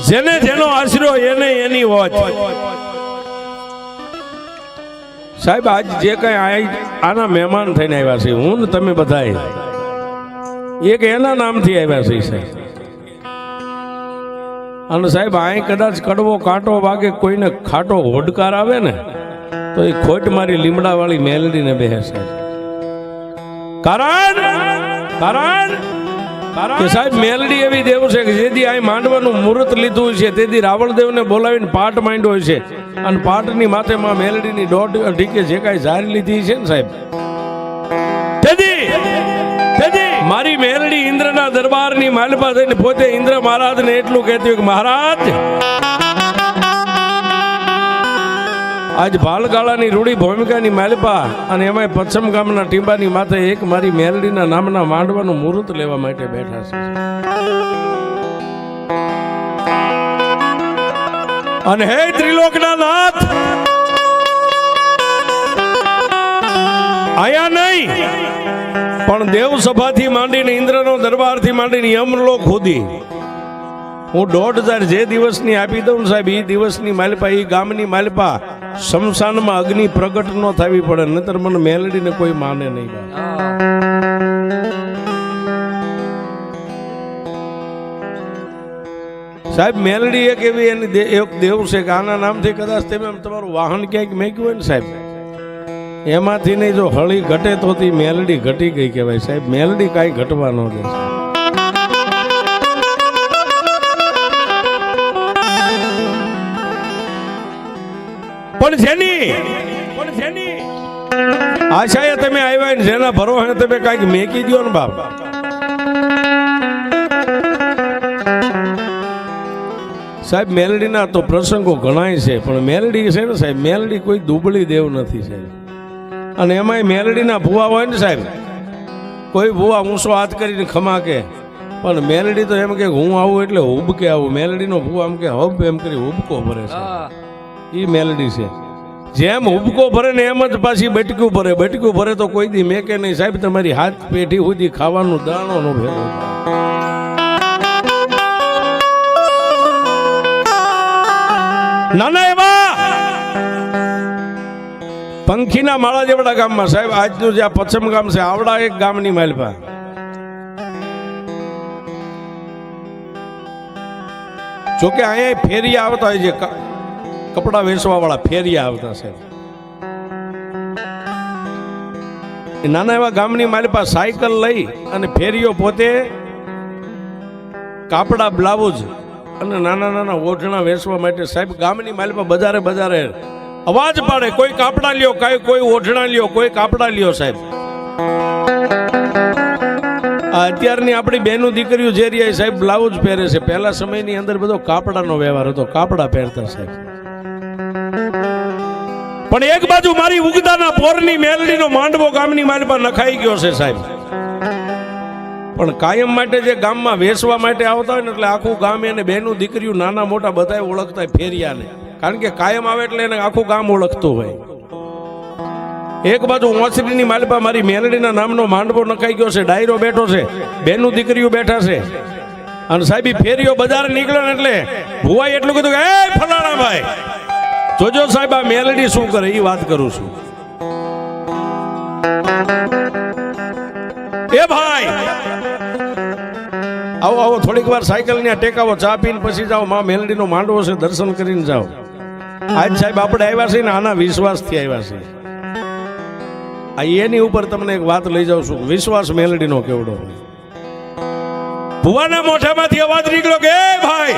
જેને જેનો આશરો એને એની વોચ. સાહેબ આજ જે કઈ આના મહેમાન થઈને આવ્યા છે, હું ને તમે બધા એક એના નામથી આવ્યા છે સાહેબ. અને સાહેબ અહીં કદાચ કડવો કાંટો વાગે, કોઈને ખાટો હોડકાર આવે ને તો એ ખોટ મારી લીમડા વાળી મેલડીને બેસે. કારણ કે સાહેબ મેલડી એવી દેવ છે કે જેથી અહીં માંડવાનું મુહૂર્ત લીધું છે તેથી રાવળદેવને બોલાવીને પાટ માંડ્યો હોય છે. અને પાટની માથે માં મેલડીની દોઢ ઢીકે જે કાંઈ ઝારી લીધી છે ને સાહેબ, મારી મેલડી ઇન્દ્રના દરબારની માલપા થઈને પોતે ઇન્દ્ર મહારાજને એટલું કહેતી કે મહારાજ આજ ભાલગાળાની રૂડી ભૂમિકાની માલપા અને એમાં પશ્ચિમ ગામના ટીંબાની માથે એક મારી મેલડીના નામના માંડવાનું મુહૂર્ત લેવા માટે બેઠા છે. અને હે ત્રિલોકના નાથ, આયા નહીં પણ દેવ સભાથી માંડીને ઇન્દ્રનો દરબારથી માંડીને યમલોક સુધી હું 1,500 જે દિવસની આપી દઉં સાહેબ, એ દિવસની માલપા, એ ગામની માલપા શમશાનમાં અગ્નિ પ્રગટ ન થવી પડે, નહીતર મને મેલડીને કોઈ માને નહીં. સાહેબ મેલડી એક એવી એની એક દેવ છે કે આના નામથી કદાચ તમે તમારું વાહન ક્યાંક મેક્યું હોય ને સાહેબ, એમાંથી નહીં જો હળી ઘટે તો મેલડી ઘટી ગઈ કહેવાય સાહેબ. મેલડી કાંઈ ઘટવા ન દે. પણ જેની આશાએ તમે આવ્યા ને જેના ભરોસે તમે કાંઈક મેકી દો ને બાપ, સાહેબ મેલડીના તો પ્રસંગો ઘણાય છે, પણ મેલડી છે ને સાહેબ, મેલડી કોઈ દુબળી દેવ નથી સાહેબ. અને એમાંય મેલડીના ભૂવા હોય ને સાહેબ, કોઈ ભૂવા ઊંચો હાથ કરીને ખમા કે, પણ મેલડી તો એમ કે હું આવું એટલે હુબકે આવું. મેલડીનો ભૂવા એમ કે હબ એમ કરી હુબકો ભરે છે, એ મેલડી છે. જેમ હુબકો ભરે ને એમ જ પાછી બટક્યું ભરે તો કોઈ દી મેકે નહીં સાહેબ. તમારી હાથ પેઢી સુધી ખાવાનું દાણો નો ભેગો. નાના એવા પંખીના માળા જેવડા ગામમાં સાહેબ, આજનું જે આ પશ્ચિમ ગામ છે, આવડા એક ગામની માલપા જોકે અહીંયા ફેરિયા આવતા હોય છે, કપડા વેચવા વાળા ફેરિયા આવતા છે. નાના એવા ગામની માલપા સાયકલ લઈ અને ફેરીઓ પોતે કાપડા બ્લાઉઝ અને નાના નાના ઓઢણા વેચવા માટે સાહેબ ગામની માલપા બજારે અવાજ પાડે, કોઈ કાપડા લ્યો, કોઈ ઓઢણા લ્યો, કોઈ કાપડા લ્યો સાહેબ. અત્યારની આપણી બહેનો દીકરીઓ જે રહ્યા સાહેબ બ્લાઉઝ પહેરે છે, પહેલા સમયની અંદર બધો કાપડાનો વ્યવહાર હતો, કાપડા પહેરતા સાહેબ. પણ એક બાજુ મારી ઉગદાના પોરની મેલડીનો માંડવો ગામની માલપા નખાઈ ગયો છે સાહેબ. પણ કાયમ માટે જે ગામમાં વેચવા માટે આવતા હોય ને એટલે આખું ગામ એને બહેનું દીકરીઓ નાના મોટા બધા ઓળખતા હોય ફેરિયાને, કારણ કે કાયમ આવે એટલે એને આખું ગામ ઓળખતું હોય. એક બાજુ ઓસરીની માલપા મારી મેલડીના નામનો માંડવો નખાઈ ગયો છે, ડાયરો બેઠો છે, બહેનું દીકરીઓ બેઠા છે. અને સાહેબ ફેરીઓ બજાર નીકળે ને એટલે ભુવાઈ એટલું કીધું કે એ ફલાણા ભાઈ જોજો સાહેબ આ મેલડી શું કરે, એ વાત કરું છું. એ ભાઈ આવો થોડીક વાર સાયકલ ને ટેકાવો, ચા પીને પછી જાઓ, માં મેલડીનો માંડવો છે, દર્શન કરીને જાઓ. આજ સાહેબ આપણે આવ્યા છીએ ને આના વિશ્વાસથી આવ્યા છીએ. આ એની ઉપર તમને એક વાત લઈ જાઉં છું, વિશ્વાસ મેલડીનો કેવડો. ભુવાના મોઢામાંથી અવાજ નીકળ્યો કે એ ભાઈ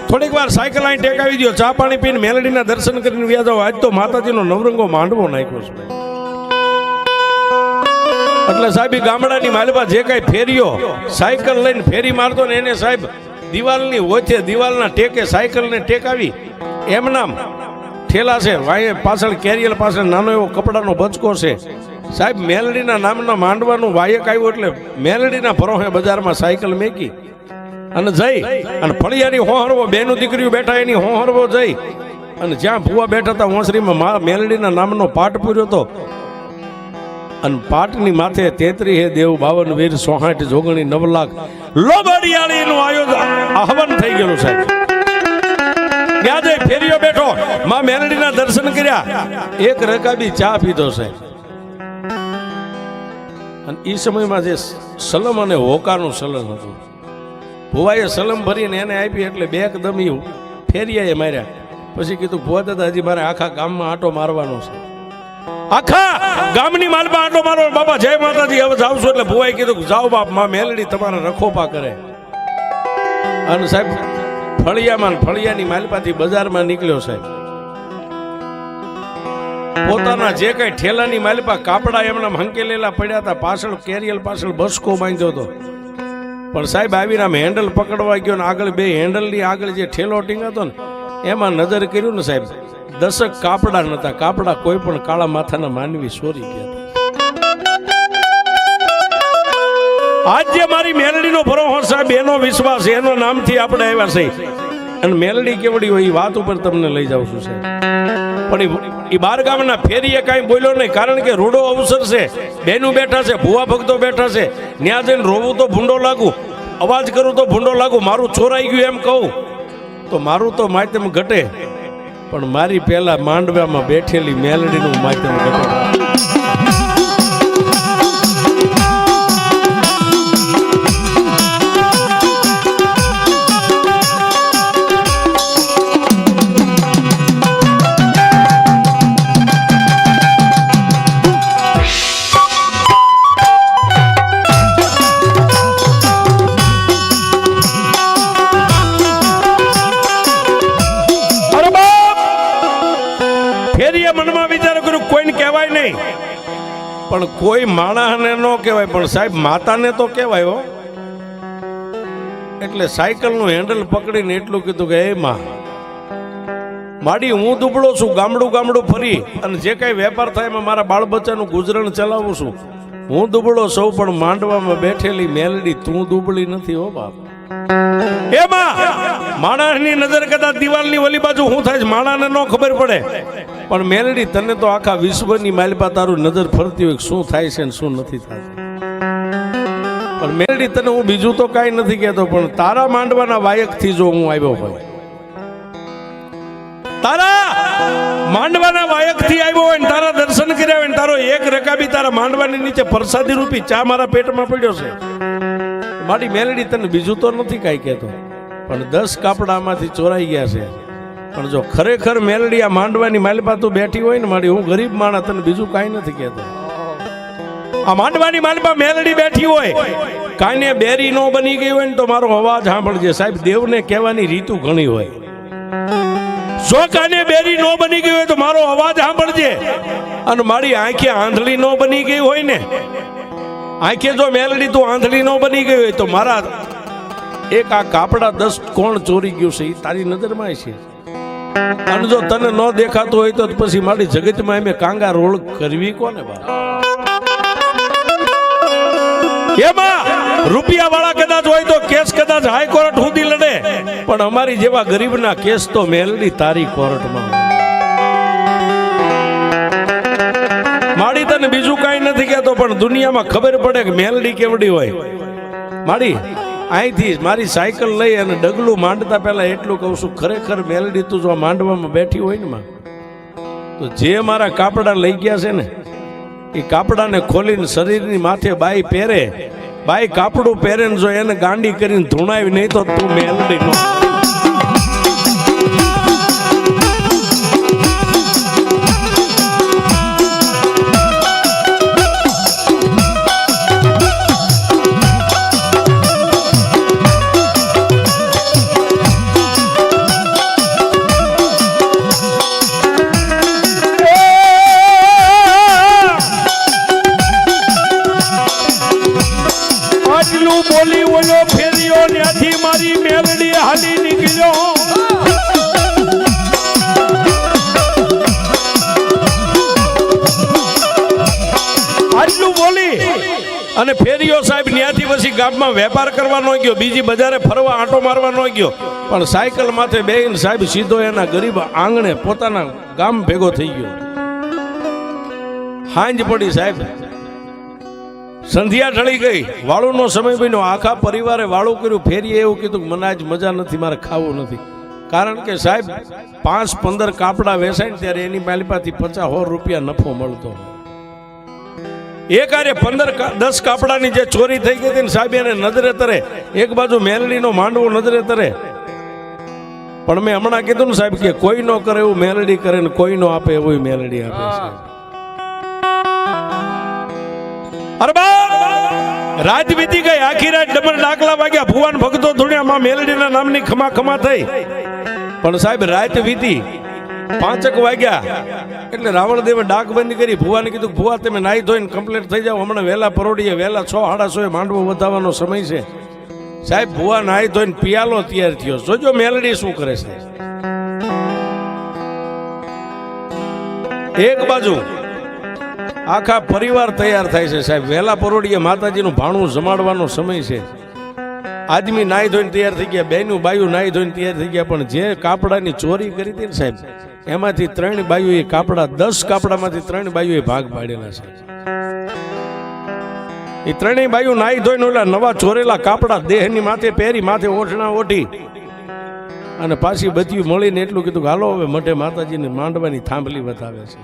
થોડીક વાર સાયકલ અહીં ટેકાવી દો, ચા પાણી પીને મેલડીના દર્શન કરીને વ્યા જાઓ. આજ તો માતાજીનો નવરંગો માંડવો નાખ્યો છે. એટલે સાહેબ ગામડાની માલપા જે કઈ ફેરીઓ સાયકલ લઈને ફેરી મારતો ને એને સાહેબ દિવાલની ઓથે દિવાલના ટેકે સાયકલને ટેકાવી એમ નામ ઠેલા છે. વાય પાછળ કેરિયર પાછળ નાનો એવો કપડાનો બચકો છે સાહેબ. મેલડીના નામના માંડવાનું વાયક આવ્યું એટલે મેલડીના ભરોહે બજારમાં સાયકલ મેકી અને જઈ અને ફળિયાની હોહરવો બેનું દીકરીઓ બેઠા એની હોહરવો જઈ અને જ્યાં ભુવા બેઠા હતા ઓસરીમાં મેલડીના નામનો પાઠ પૂર્યો હતો. અને પાટની માથે 33 હે દેવ 52 વીર 64 જોગણી 9 લાખ લોબડિયાળીનું આયોજન આહવાન થઈ ગયેલું સાહેબ. માં મેલડીના દર્શન કર્યા, એક રકાબી ચા પીધો સાહેબ. અને એ સમયમાં જે સલમ અને હોકાનું સલમ હતું, ભુવાએ સલમ ભરીને એને આપી એટલે બે એકદમ ફેરિયાએ માર્યા. પછી કીધું ભુવા દાદા હજી મારે આખા ગામમાં આંટો મારવાનો છે, આખા ગામની માલમાં આંટો મારો. બાપા જય માતાજી, હવે જાવ છું. એટલે ભુવાએ કીધું જાઓ બાપ, માં મેલડી તમારા રખોપા કરે. અને સાહેબ ફળિયાની માલપાથી બજારમાં નીકળ્યો સાહેબ. પોતાના જે કઈ ઠેલાની માલપા કાપડા એમના હંકેલેલા પડ્યા હતા, પાછળ કેરિયલ પાછળ બસકો બાંધ્યો હતો. પણ સાહેબ આવીને આમ હેન્ડલ પકડવા ગયો ને આગળ બે હેન્ડલની આગળ જે ઠેલો ટીંગાતો ને એમાં નજર કર્યું ને સાહેબ, 10 કાપડા નતા. કાપડા કોઈ પણ કાળા માથાના માનવી ચોરી ગયા. આજ જે મારી મેલડીનો ભરોસો સાહેબ, એનો વિશ્વાસ, એનો નામથી આપણે આવ્યા છે. અને મેલડી કેવડી હોય એ વાત ઉપર તમને લઈ જાઉં છું સાહેબ. પણ એ બાર ગામના ફેરીએ કાંઈ બોલ્યો નહીં, કારણ કે રૂડો અવસર છે, બેનું બેઠા છે, ભુવા ભક્તો બેઠા છે. ત્યાં જઈને રોવું તો ભૂંડો લાગુ, અવાજ કરું તો ભૂંડો લાગુ, મારું ચોરાઈ ગયું એમ કહું તો મારું તો માધ્યમ ઘટે, પણ મારી પહેલા માંડવામાં બેઠેલી મેલડીનું માધ્યમ ઘટે. પણ કોઈ માણસને ન કહેવાય, પણ સાહેબ માતાને તો કહેવાય હો. એટલે સાયકલનું હેન્ડલ પકડીને એટલું કીધું કે એ માં માડી, હું દુબળો છું, ગામડું ફરી અને જે કઈ વેપાર થાય એમાં મારા બાળ બચ્ચાનું ગુજરાન ચલાવું છું. હું દુબળો સૌ, પણ માંડવામાં બેઠેલી મેલડી તું દુબળી નથી હો બાપ. એમાં માણસની નજર કદાચ દિવાલની ઓલી બાજુ શું થાય માણસને ન ખબર પડે, પણ મેલડી તને તો આખા વિશ્વની માલપા તારું નજર ફરતી હોય શું થાય છે ને શું નથી થતું. પણ મેલડી તને હું બીજું તો કાંઈ નથી કહેતો, પણ તારા માંડવાના વાયકથી જો હું આવ્યો હોય, તારા માંડવાના વાયકથી આવ્યો હોય ને તારા દર્શન કર્યા હોય ને તારો એક રકાબી તારા માંડવાની નીચે પ્રસાદી રૂપી ચા મારા પેટમાં પડ્યો છે, મારી મેલડી તને બીજું તો નથી કાંઈ કહેતો, પણ 10 કાપડામાંથી ચોરાઈ ગયા છે. પણ જો ખરેખર મેલડી આ માંડવાની માલપા તું બેઠી હોય ને મારી, હું ગરીબ માણસ તને બીજું કાંઈ નથી કહેતો. આ માંડવાની માલપા મેલડી બેઠી હોય, કાને બેરી નો બની ગઈ હોય ને તો મારો અવાજ સાંભળજે સાહેબ. દેવને કહેવાની રીતુ ઘણી હોય, જો કાને બેરી નો બની ગઈ હોય તો મારો અવાજ સાંભળજે. અને મારી આંખે આંધળી નો બની ગઈ હોય ને, આંખે જો મેલડી તું આંધળી નો બની ગઈ હોય તો મારા એક આ કાપડા 10 કોણ ચોરી ગયું છે એ તારી નજરમાં છે. અને જો તને ન દેખાતું હોય તો પછી મારી જગતમાં એમ કાંગા રોળ કરવી કોને બા. એમાં રૂપિયા વાળા કદાચ હોય તો કેસ કદાચ હાઈકોર્ટ સુધી લડે, પણ અમારી જેવા ગરીબના કેસ તો મેલડી તારી કોર્ટમાં. માડી તને બીજું કાંઈ નથી કહેતો, પણ દુનિયામાં ખબર પડે કે મેલડી કેવડી હોય. માડી અહીંથી મારી સાયકલ લઈ અને ડગલું માંડતા પહેલા એટલું કહું છું, ખરેખર મેલડી તું જો માંડવામાં બેઠી હોય ને માં, તો જે મારા કાપડા લઈ ગયા છે ને એ કાપડાને ખોલીને શરીરની માથે બાઈ પહેરે, બાઈ કાપડું પહેરે ને જો એને ગાંડી કરીને ધૂણાવી નહીં તો તું મેલડી નો. બોલી ઓલો ફેર્યો ત્યાંથી મારી મેલડી હાલી નીકળ્યો. આટલું બોલી અને ફેર્યો સાહેબ ત્યાંથી પછી ગામમાં વેપાર કરવા ન ગયો, બીજી બજારે ફરવા આંટો મારવા ન ગયો, પણ સાયકલ માથે બેહીને સાહેબ સીધો એના ગરીબ આંગણે પોતાના ગામ ભેગો થઈ ગયો. હાંજ પડી સાહેબ, સંધ્યા ઢળી ગઈ, વાળુનો સમય બન્યો, આખા પરિવારે વાળું કર્યું. ફેરીએ એવું કીધું કે મને આજ મજા નથી, મારે ખાવું નથી. કારણ કે સાહેબ 5-15 કાપડા વેચાય ને ત્યારે એની માલિપાથી 50-100 રૂપિયા નફો મળતો. એક આરે 15-10 કાપડાની જે ચોરી થઈ ગઈ હતી ને સાહેબ એને નજરે તરે, એક બાજુ મેલડીનો માંડવો નજરે તરે. પણ મેં હમણાં કીધું ને સાહેબ કે કોઈ નો કરે એવું મેલડી કરે ને કોઈ નો આપે એવું મેલડી આપે છે. અરે બા રાત વીતી ગઈ, આખી રાત ડબલ ડાકલા વાગ્યા, ભુવાન ભક્તો ધૂણ્યા, મેલડીના નામની ખમા ખમા થઈ. પણ સાહેબ રાત વીતી 5 વાગ્યા એટલે રાવણ દેવે ડાક બંધ કરી. ભુવાને કીધું ભુવા તમે નાઈ ધોઈને કમ્પ્લીટ થઈ જાઓ, હમણાં વહેલા પરોડીએ, વહેલા 6-6:30 માંડવો વધાવવાનો સમય છે. સાહેબ ભુવા નાઈ ધોઈને પિયાલો તૈયાર થયો. જોજો મેલડી શું કરે છે. એક બાજુ આખા પરિવાર તૈયાર થાય છે સાહેબ, વહેલા પરોડીએ માતાજીનું ભાણું જમાડવાનો સમય છે. આદમી નાઈ ધોઈને તૈયાર થઈ ગયા, બેનું બાયું નાઈ ધોઈને તૈયાર થઈ ગયા. પણ જે કાપડાની ચોરી કરી હતી ને સાહેબ, એમાંથી 3 બાયુએ કાપડા, 10 કાપડામાંથી 3 બાયુએ ભાગ પાડેલા છે. એ 3 બાયુ નાઈ ધોઈને ઓલા નવા ચોરેલા કાપડા દેહની માથે પહેરી, માથે ઓઢણા ઓઢી અને પાછી બધી મળીને એટલું કીધું કે હાલો હવે મઢે માતાજીને માંડવાની થાંભલી બતાવે છે.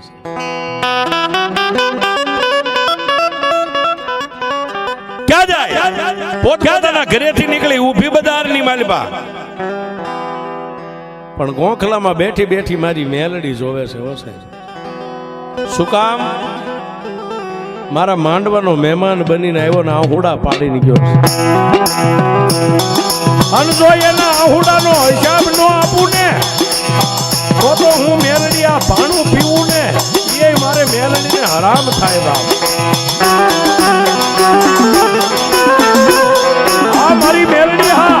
ક્યાં જાય? પોતપોતાના ઘરેથી નીકળી ઊભી બજારની માલિપા, પણ ગોખલામાં બેઠી બેઠી મારી મેલડી જોવે છે. હો સાહેબ, શું કામ? મારા માંડવાનો મહેમાન બનીને આવ્યો ને આહુડા પાડીને ગયો છે. અને જો એના આહુડાનો હિસાબ ન આપું ને તો હું મેલડી આ ભાણું પીવું ને એ મારે મેલડીને હરામ થાય. બાપ આ મારી મેલડી, હા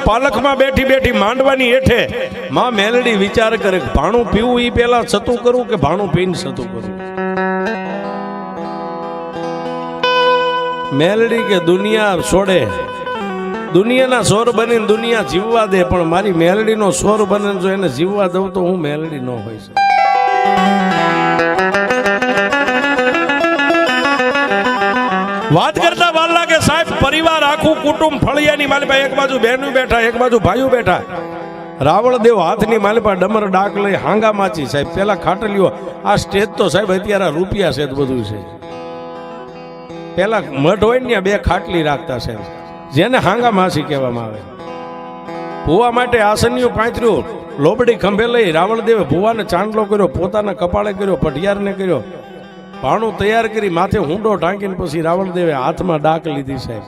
પાલખમાં બેઠી બેઠી માંડવાની હેઠે માં મેલડી વિચાર કરે કે ભાણું પીવું ઈ પેલા સતું કરું કે ભાણું પીને સતું કરું. મેલડી કે દુનિયા છોડે, દુનિયાના સોર બનીને દુનિયા જીવવા દે, પણ મારી મેલડીનો સોર બને જો એને જીવવા દઉં તો હું મેલડી ન હોય છે. વાત કરતા વાર લાગે સાહેબ, પરિવાર આખું કુટુંબ ફળિયાની માલિપા, એક બાજુ બહેનો બેઠા, એક બાજુ ભાઈઓ બેઠા. રાવણ દેવ હાથની માલિપા ડમર ડાક લઈ હાંગા માચી. સાહેબ પેલા ખાટલીઓ, આ સ્ટેજ તો સાહેબ અત્યારે રૂપિયા છે બધું છે. પેલા મઠ હોય ને 2 ખાટલી રાખતા સાહેબ, જેને હાંગા માસી કહેવામાં આવે. ભુવા માટે આસનીઓ પાથર્યું, લોબડી ખંભે લઈ રાવણ દેવે ભુવાને ચાંદલો કર્યો, પોતાના કપાળે કર્યો, પઢિયારને કર્યો, ભાણું તૈયાર કરી માથે હુંડો ટાંકીને પછી રાવણ દેવે હાથમાં ડાક લીધી સાહેબ.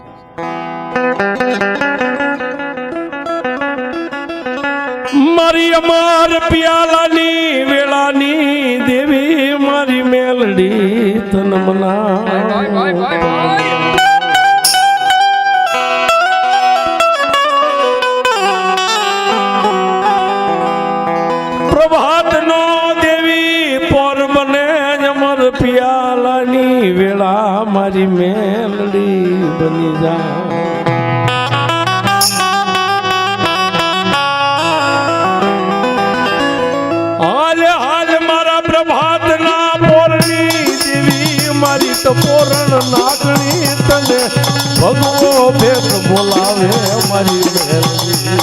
મારી અમાર પિયાલાની વેળાની દેવી મારી મેલડી તન મના. પ્રભાત નો દેવી પોર બને અમર પિયાલાની વેળા મારી મેલડી બની જા. પોરણ નાગણી તને ભગવો ભેગ બોલાવે મારી મેલડી.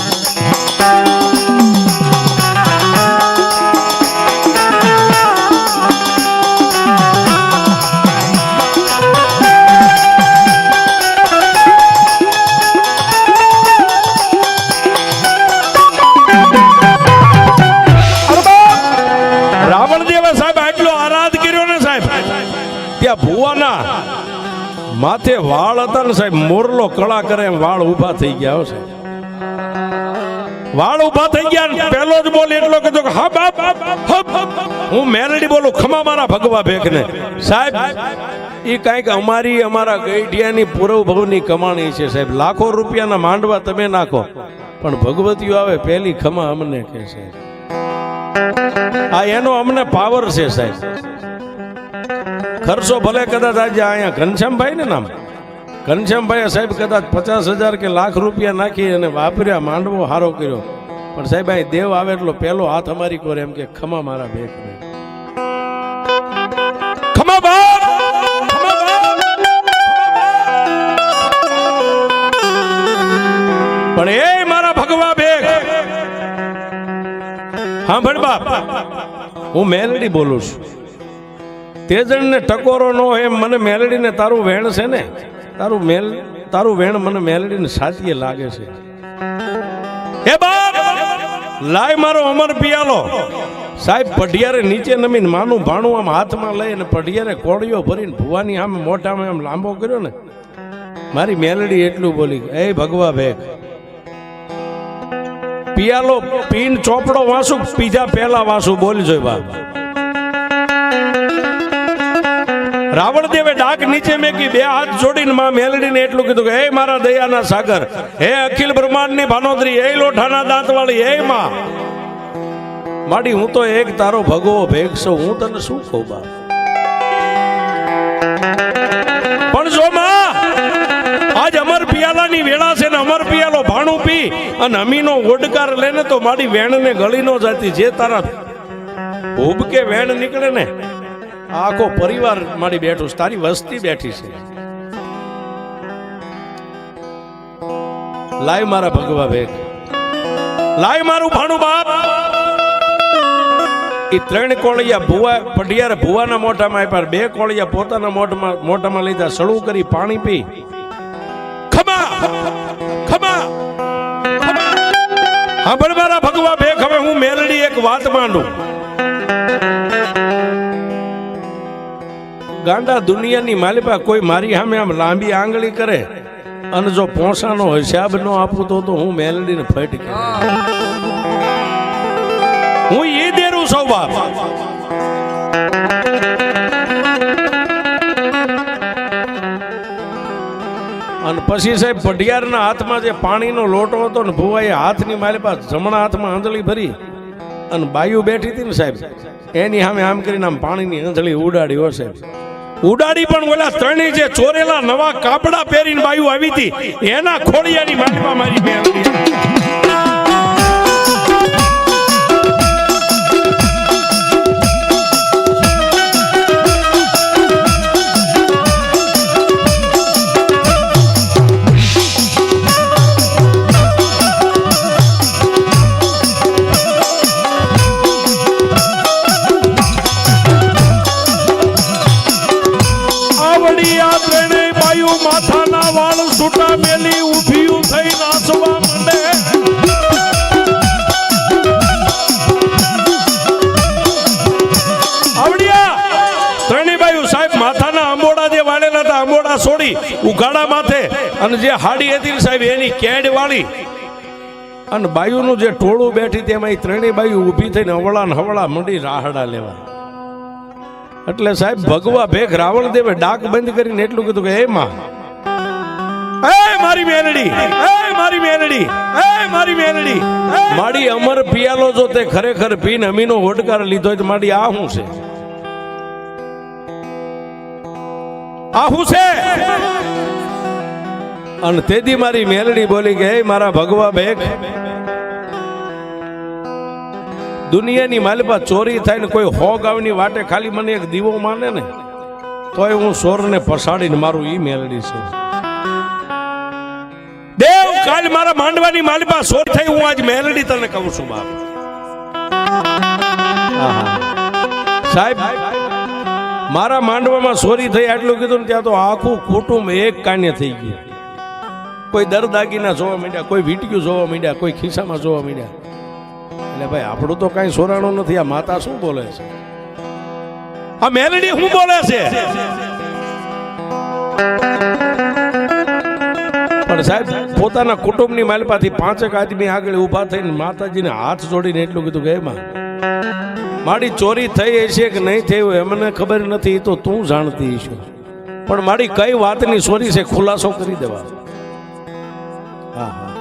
રાવણ દેવે સાહેબ આટલો આરાધ કર્યો ને સાહેબ, ત્યાં ભુવાના માથે વાળ હતા ને સાહેબ, મોરલો કળા કરે એમ વાળ ઉભા થઈ ગયા છે. વાળ ઉભા થઈ ગયા ને પહેલો જ બોલ એટલો કીધો કે હા બાપ હું મેલડી બોલું, ખમા મારા ભગવા ભેખને. સાહેબ એ કાંઈક અમારા ગઈઢિયાની પૂરવ ભવની કમાણી છે સાહેબ. લાખો રૂપિયાના માંડવા તમે નાખો પણ ભગવતીઓ આવે પહેલી ખમા અમને કહે છે. આ એનો અમને પાવર છે સાહેબ. ખર્ચો ભલે કદાચ આજે અહીંયા ઘનશ્યામભાઈ ને નામ ઘનશ્યામભાઈ સાહેબ કદાચ 50,000 કે લાખ રૂપિયા નાખી અને વાપર્યા, માંડવો હારો કર્યો, પણ સાહેબ અહીં દેવ આવે એટલો પહેલો હાથ અમારી કોરે એમ કે ખમા મારા ભેખ ને ખમા બાપ, ખમા બાપ. પણ એ મારા ભગવા ભેખ હા ભણ બાપ, હું મેલડી બોલું છું. તેજણ ને ટકોરો નો એમ મને મેલડી ને તારું વેણ છે ને, તારું વેણ મને મેલડી ને સાચીએ લાગે છે. હે બાપ લાય મારો અમર પિયાલો. સાહેબ પઢિયારે નીચે નમીને માનું ભાણું આમ હાથમાં લઈ અને પઢિયારે કોળીઓ ભરીને ભુવાની આમ મોઢામાં આમ લાંબો કર્યો ને, મારી મેલડી એટલું બોલી, એ ભગવા ભેખ પિયાલો પીન ચોપડો વાંસુ પીજા પહેલા વાંસુ બોલજો બાપ. રાવણ દેવે ડાક નીચે મેકી, બે હાથ જોડીને માં મેલડીને એટલું કીધું કે હે મારા દયાના સાગર, હે અખિલ બ્રહ્માંડની ભાનોદરી, હે લોઠાના દાંતવાળી, હે માં માડી હું તો એક તારો ભગવો ભેગ છું, હું તને શું કહું બાપ. પણ જો માં આજ અમર પિયાલાની વેળા છે ને અમર પિયાલો ભાણું પી અને અમીનો ઓડકાર લેને તો મારી વેણને ગળી નો જાતી. જે તારા ઉબકે વેણ નીકળે ને આખો પરિવાર મારી બેઠું, તારી વસ્તી બેઠી છે. લાય મારા ભગવા ભેગ, લાય મારું ભાણું બાપ. એ 3 કોળિયા ભુવા પઢિયારે ભુવાના મોઢામાં આપ્યા, 2 કોળિયા પોતાના મોઢામાં લીધા, સળું કરી પાણી પી ખમા ખમા ખમા. હા પણ મારા ભગવા ભેગ, હવે હું મેલડી એક વાત માંડું. ગાંડા દુનિયાની માલિપા કોઈ મારી સામે આમ લાંબી આંગળી કરે અને જો પોસાનો હિસાબ ન આપું તો હું મેલડીને ફટ કે હું એ દેરું સૌ બાપ. અને પછી સાહેબ પઢિયારના હાથમાં જે પાણીનો લોટો હતો ને ભુવાએ હાથની માલિપા જમણા હાથમાં આંધળી ભરી અને બાયુ બેઠી હતી ને સાહેબ એની સામે આમ કરીને આમ પાણીની આંધળી ઉડાડી હો સાહેબ. ઉડાડી પણ ઓલા 3 જે ચોરેલા નવા કાપડા પહેરીને બાયુ આવી હતી એના ખોડિયાની માલિપા મારી મેલડી. માથાના વાળ છૂટા મેલી ઊભી થઈ નાચવા માંડે. આવડિયા 3 બાયુ સાહેબ માથાના અંબોડા જે વાળેલા હતા અંબોડા છોડી ઉઘાડા માથે અને જે હાડી હતી સાહેબ એની કેડ વાળી અને બાયુનું જે ટોળું બેઠી તેમાં 3 બાયુ ઊભી થઈને હવળા ને હવળા મંડી રાહડા લેવા. એટલે સાહેબ ભગવા ભેખ રાવણ દેવે ડાક બંધ કરીને એટલું કીધું કે હે માં, એ મારી મેલડી, એ મારી મેલડી, એ મારી મેલડી, માડી અમર પિયાલો જો તે ખરેખર પીને અમીનો હોડકાર લીધો તો માડી આ શું છે, આ શું છે. અને તેદી મારી મેલડી બોલી કે હે મારા ભગવા ભેખ, દુનિયાની માલિપા ચોરી થાય ને કોઈ 100 ગાવની વાટે ખાલી મને એક દીવો માને ને તોય હું સોરને પસાડીને મારું ઈ મેલડી છે. દેવ કાલ મારા માંડવાની માલિપા ચોરી થઈ, હું આજ મેલડી તને કહું છું બાપ. સાહેબ મારા માંડવામાં ચોરી થઈ આટલું કીધું ને ત્યાં તો આખું કુટુંબ એક કાને થઈ ગયું. કોઈ દરદાગીના જોવા માંડ્યા, કોઈ વીંટ્યું જોવા માંડ્યા, કોઈ ખિસ્સામાં જોવા માંડ્યા. એટલે ભાઈ આપણું તો કઈ સોરાણું નથી. આ માતા શું બોલે છે, આ મેલડી શું બોલે છે. પણ સાહેબ પોતાના કુટુંબની માલપાથી 5 આદમી આગળ ઊભા થઈને માતાજીને હાથ જોડીને એટલું કીધું કે એમાં મારી ચોરી થઈ હશે કે નહીં થઈ હોય મને ખબર નથી, તો તું જાણતી છો, પણ મારી કઈ વાતની ચોરી છે ખુલાસો કરી દેવા. હા હા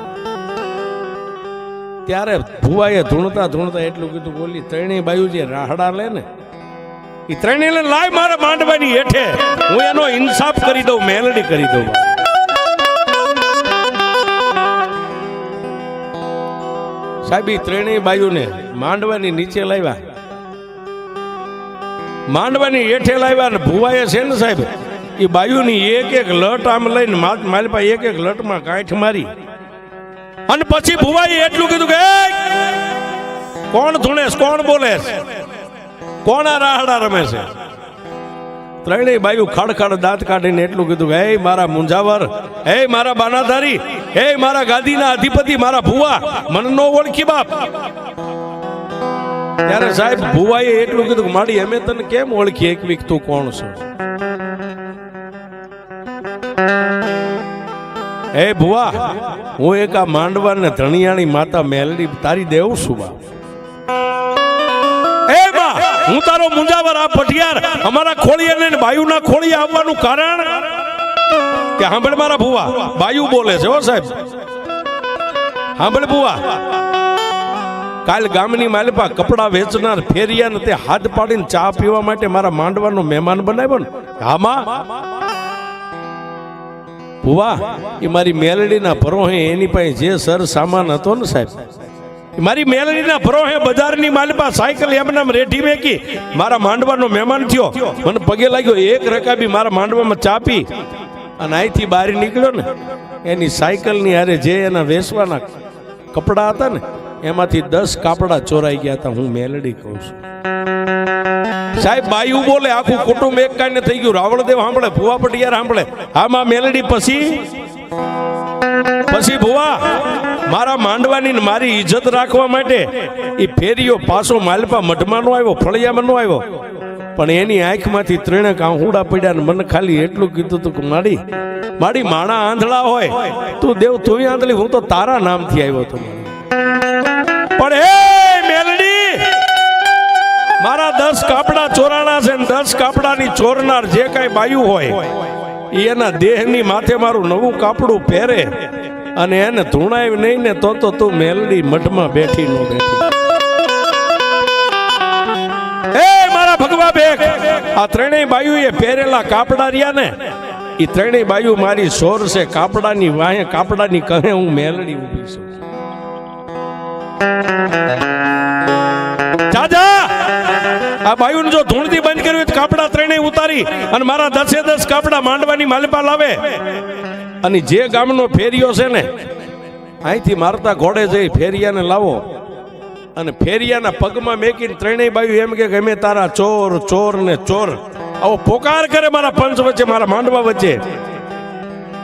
ત્યારે ભુવાએ ધૂણતા ધૂણતા એટલું કીધું, બોલી ત્રણેય બાયુ જે રાહડા લે ને એ ત્રણેયને લાય મારા માંડવાની હેઠે, હું એનો ઇન્સાફ કરી દઉં, મેલડી કરી દઉં. સાહેબ એ ત્રણેય બાયુને માંડવાની નીચે લાવ્યા, માંડવાની હેઠે લાવ્યા, ને ભુવાએ છે ને સાહેબ એ બાયુની એક એક લટ આમ લઈને માલપા એક એક લટમાં કાંઠ મારી, અને પછી ભુવાએ એટલું કીધું કે કોણ ધૂણેશ, કોણ બોલેશ, કોણ આ રાહડા રમે છે? ત્રણેય બાયુ ખડખડ દાંત કાઢીને એટલું કીધું કે હે મારા મુંજાવર, હે મારા બાનાધારી, હે મારા ગાદીના અધિપતિ, મારા ભુવા, મને નો ઓળખી બાપ. ત્યારે સાહેબ ભુવાએ એટલું કીધું કે માડી અમે તને કેમ ઓળખી એકવીક, તું કોણ છો? હે ભુવા, હું એક આ માંડવા ને ધણિયાણી માતા મેલડી તારી દેવ છું બાપ. હું તારો મુંજાવર, આ પટિયાર અમારા ખોળિયા ને બાયુના ખોળિયા આવવાનું કારણ કે સાંભળ મારા ભુવા, બાયુ બોલે છે હો સાહેબ, સાંભળ ભુવા. કાલ ગામની માલપા કપડા વેચનાર ફેરિયા ને તે હાથ પાડીને ચા પીવા માટે મારા માંડવાનો મહેમાન બનાવ્યો ને, હામાં ભુવા એ મારી મેલડીના ભરોહે એની પાસે જે સર સામાન હતો ને સાહેબ, મારી મેલડીના ભરોહે બજારની માલપા સાયકલ એમનામ રેઠી મેકી, મારા માંડવાનો મહેમાન થયો, મને પગે લાગ્યો, એક રકાબી મારા માંડવામાં ચાપી અને અહીંથી બહાર નીકળ્યો ને, એની સાયકલની હારે જે એના વેચવાના કપડા હતા ને એમાંથી 10 કાપડા ચોરાઈ ગયા હતા. હું મેલડી કહું છું સાહેબ. બાયુ બોલે, આખું કુટુંબ એક કાને થઈ ગયું. રાવળદેવ સાંભળે, ભુવા પટિયાર સાંભળે, આમાં મેલડી પછી ભુવા મારા માંડવાની ને મારી ઇજ્જત રાખવા માટે એ ફેરીઓ પાછો માલપા મઢમાં નો આવ્યો, ફળિયામાં નો આવ્યો, પણ એની આંખમાંથી ત્રણેક આંહુડા પડ્યા ને મને ખાલી એટલું કીધું હતું કે માડી માણા આંધળા હોય, તું દેવ તું આંધળી, હું તો તારા નામથી આવ્યો હતો. પણ હે મેલડી, મારા 10 કાપડા ચોરાણા છે, 10 કાપડાની ચોરનાર જે કાંઈ બાયુ હોય એના દેહની માથે મારું નવું કાપડું પહેરે અને એને ધૂણાય નહીં ને તો તું મેલડી મઠમાં બેઠી નો બેઠી. એ મારા ભગવા બેક, આ ત્રણેય બાયુએ પહેરેલા કાપડા રહ્યા ને એ ત્રણેય બાયુ મારી સોર છે. કાપડાની વાહે કાપડાની કહે હું મેલડી ઊભી છું. ચાચા આ બાયુને જો ધૂણથી બંધ કર્યું કાપડા ત્રણેય ઉતારી અને મારા 10 કાપડા માંડવાની માલપા લાવે, અને જે ગામનો ફેરિયો છે ને અહીંથી મારતા ઘોડે જઈ ફેરિયાને લાવો, અને ફેરિયાના પગમાં મેકીને ત્રણેય બાયુ એમ કે અમે તારા ચોર ચોર ને ચોર આવો પોકાર કરે મારા પંચ વચ્ચે, મારા માંડવા વચ્ચે.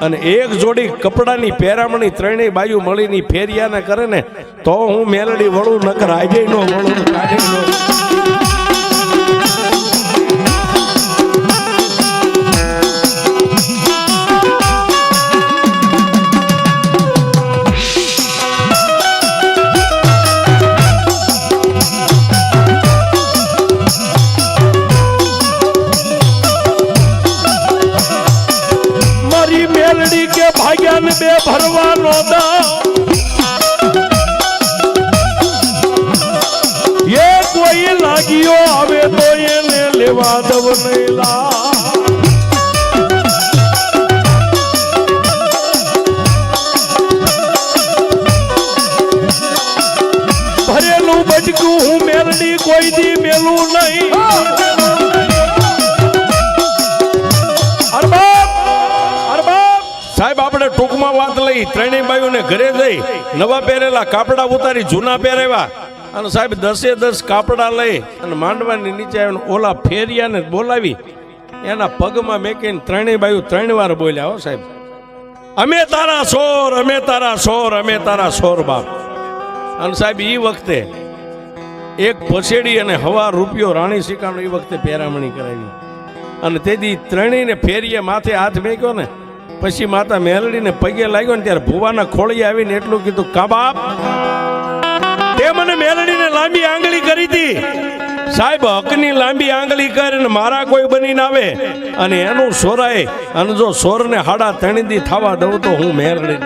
અને એક જોડી કપડાની પહેરામણી ત્રણેય બાયુ મળીને ફેરિયાને કરે ને તો હું મેલડી વળું, નકર આજે નો વળું, કાઢે નો. બે ભરવાનો એ કોઈ લાગ્યો આવે તો એને લેવા દવ નહીં લા. ભરેલું બચકું હું મેલડી કોઈ દી મેલું નહીં. સાહેબ આપણે ટૂંકમાં વાત લઈ, ત્રણેય બાયુને ઘરે જઈ નવા પહેરેલા કાપડા ઉતારી જૂના પહેરેવા, અને સાહેબ 10 કાપડા લઈ અને માંડવાની નીચે આવીને ઓલા ફેરિયાને બોલાવી એના પગમાં મેકીને ત્રણેય બાયુ 3 વાર બોલ્યા હો સાહેબ, અમે તારા સોર, અમે તારા સોર, અમે તારા સોર બાપ. અને સાહેબ એ વખતે એક પછેડી અને હવા રૂપિયો રાણી સિક્કાનો એ વખતે પહેરામણી કરાવી, અને તેથી ત્રણેયને ફેરીએ માથે હાથ મેક્યો ને પછી માતા મેલડીને પગે લાગ્યો ને ત્યારે ભુવાના ખોળીએ આવીને એટલું કીધું, કા બાપ તે મને મેલડીને લાંબી આંગળી કરી હતી સાહેબ, હકની લાંબી આંગળી કરીને મારા કોઈ બનીને આવે અને એનું સોરાય, અને જો સોરને 3.5 દી થવા દઉં તો હું મેલડી